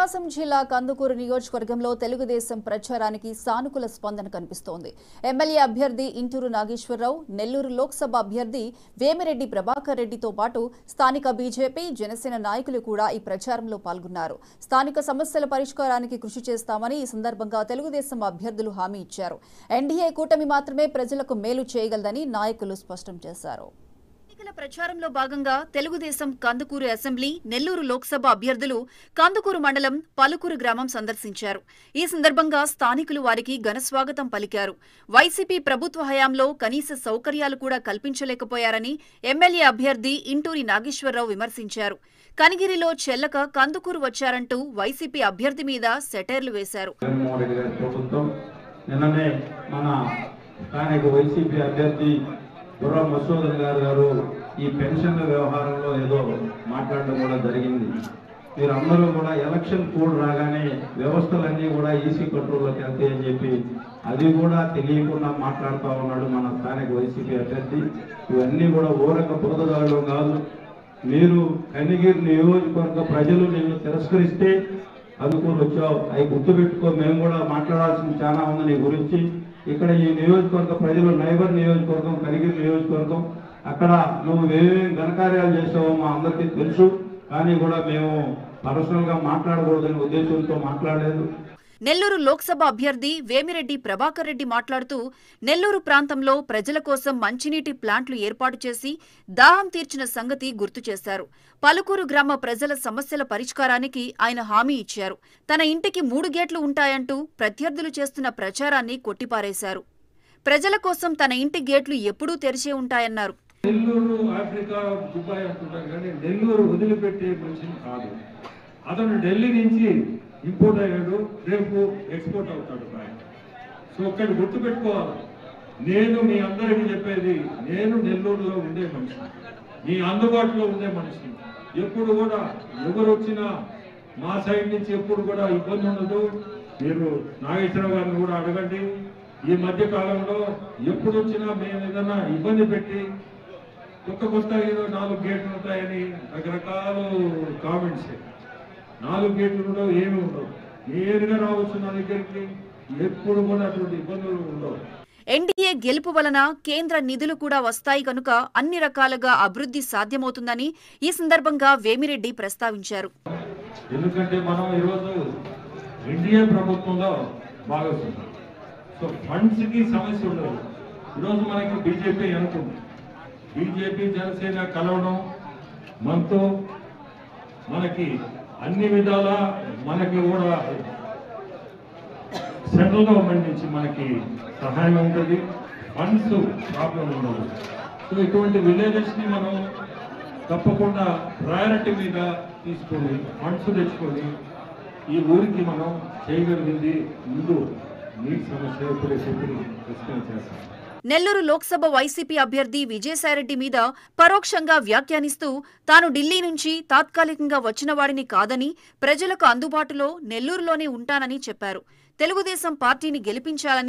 ప్రకాశం జిల్లా కందుకూరు నియోజకవర్గంలో తెలుగుదేశం ప్రచారానికి సానుకూల స్పందన కనిపిస్తోంది. ఎమ్మెల్యే అభ్యర్థి ఇంటూరు నాగేశ్వరరావు, నెల్లూరు లోక్సభ అభ్యర్థి వేమిరెడ్డి ప్రభాకర్ రెడ్డితో పాటు స్థానిక బీజేపీ, జనసేన నాయకులు కూడా ఈ ప్రచారంలో పాల్గొన్నారు. స్థానిక సమస్యల పరిష్కారానికి కృషి చేస్తామని ఈ సందర్భంగా తెలుగుదేశం అభ్యర్థులు హామీ ఇచ్చారు. ఎన్డీఏ కూటమి మాత్రమే ప్రజలకు మేలు చేయగలదని నాయకులు స్పష్టం చేశారు. ప్రచారంలో భాగంగా తెలుగుదేశం కందుకూరు అసెంబ్లీ, నెల్లూరు లోక్సభ అభ్యర్థులు కందుకూరు మండలం పలుకూరు గ్రామం సందర్శించారు. ఈ సందర్భంగా స్థానికులు వారికి ఘనస్వాగతం పలికారు. వైసీపీ ప్రభుత్వ హయాంలో కనీస సౌకర్యాలు కూడా కల్పించలేకపోయారని ఎమ్మెల్యే అభ్యర్థి ఇంటూరి నాగేశ్వరరావు విమర్శించారు. కనిగిరిలో చెల్లక కందుకూరు వచ్చారంటూ వైసీపీ అభ్యర్థి మీద సెటైర్లు వేశారు. బుర్రా మసూదన్ గారు ఈ పెన్షన్ల వ్యవహారంలో ఏదో మాట్లాడడం కూడా జరిగింది. మీరందరూ కూడా ఎలక్షన్ కోడ్ రాగానే వ్యవస్థలన్నీ కూడా ఈసీ కంట్రోల్లోకి వెళ్తాయని చెప్పి అది కూడా తెలియకుండా మాట్లాడుతూ ఉన్నాడు మన స్థానిక వైసీపీ అభ్యర్థి. ఇవన్నీ కూడా ఊరక బురదగాళ్ళు కాదు. మీరు కనిగిరి నియోజకవర్గ ప్రజలు నిన్ను తిరస్కరిస్తే అందుకూరు వచ్చావు, అవి గుర్తుపెట్టుకో. మేము కూడా మాట్లాడాల్సింది చాలా ఉంది నీ గురించి. ఇక్కడ ఈ నియోజకవర్గ ప్రజలు నైబర్ నియోజకవర్గం కనిగిరి నియోజకవర్గం, అక్కడ నువ్వు ఏమేమి ఘనకార్యాలు చేసావో మా అందరికీ తెలుసు. కానీ కూడా మేము పర్సనల్ గా మాట్లాడకూడదనే ఉద్దేశంతో మాట్లాడలేదు. నెల్లూరు లోక్సభ అభ్యర్థి వేమిరెడ్డి ప్రభాకర్ రెడ్డి మాట్లాడుతూ నెల్లూరు ప్రాంతంలో ప్రజల కోసం మంచినీటి ప్లాంట్లు ఏర్పాటు చేసి దాహం తీర్చిన సంగతి గుర్తు చేశారు. పలుకూరు గ్రామ ప్రజల సమస్యల పరిష్కారానికి ఆయన హామీ ఇచ్చారు. తన ఇంటికి 3 గేట్లు ఉంటాయంటూ ప్రత్యర్థులు చేస్తున్న ప్రచారాన్ని కొట్టిపారేశారు. ప్రజల కోసం తన ఇంటి గేట్లు ఎప్పుడూ తెరిచే ఉంటాయన్నారు. నెల్లూరు ఆఫ్రికా దుబాయ్ అంటున్నారు కానీ నెల్లూరు వదిలిపెట్టే మనిషిని కాదు. అతను ఢిల్లీ నుంచి ఇంపోర్ట్ అయ్యాడు, రేపు ఎక్స్పోర్ట్ అవుతాడు. సో ఒక్కటి గుర్తుపెట్టుకోవాలి, నేను మీ అందరికీ చెప్పేది, నేను నెల్లూరులో ఉండే మనిషిని, మీ అందుబాటులో ఉండే మనిషిని. ఎప్పుడు కూడా ఎవరు వచ్చినా మా సైడ్ నుంచి ఎప్పుడు కూడా ఇబ్బంది ఉండదు. మీరు నాగేశ్వరరావు గారిని కూడా అడగండి. ఈ మధ్య కాలంలో ఎప్పుడు వచ్చినా మేము ఏదైనా ఇబ్బంది పెట్టి కొత్త ఏదో 4 గేట్లు ఉంటాయని రకరకాల కామెంట్స్. 4 గేట్లు ఉండవు, ఏమి ఉండవు. నేరుగా రావచ్చు నా దగ్గరికి. ఎప్పుడు కూడా అటువంటి ఇబ్బందులు ఉండవు. ఎన్డీఏ గెలుపు వలన కేంద్ర నిధులు కూడా వస్తాయి కనుక అన్ని రకాలుగా అభివృద్ధి సాధ్యమవుతుందని ఈ సందర్భంగా వేమిరెడ్డి ప్రస్తావించారు. ఎందుకంటే మనం ఈరోజు ఎన్డీఏ ప్రభుత్వంలో భాగస్వామ్యం. సో ఫండ్స్ కి సమస్య ఉండదు. ఈరోజు మనకి బీజేపీ అనుకుంది, బీజేపీ జనసేన కలవడం మనతో మనకి అన్ని విధాల మనకి కూడా సెంట్రల్ గవర్నమెంట్ నుంచి మనకి సహాయం ఉంటుంది. ఫండ్స్ ప్రాబ్లం ఉండదు. సో ఇటువంటి విలేజెస్ ని మనం తప్పకుండా ప్రయారిటీ మీద తీసుకొని ఫండ్స్ తెచ్చుకొని ఈ ఊరికి మనం చేయగలిగింది ముందు నీటి సమస్య ఇప్పుడే చేస్తాం. నెల్లూరు లోక్సభ వైసీపీ అభ్యర్థి విజయసాయిరెడ్డి మీద పరోక్షంగా వ్యాఖ్యానిస్తూ తాను ఢిల్లీ నుంచి తాత్కాలికంగా వచ్చిన వాడిని కాదని, ప్రజలకు అందుబాటులో నెల్లూరులోనే ఉంటానని చెప్పారు. తెలుగుదేశం పార్టీని గెలిపించాలని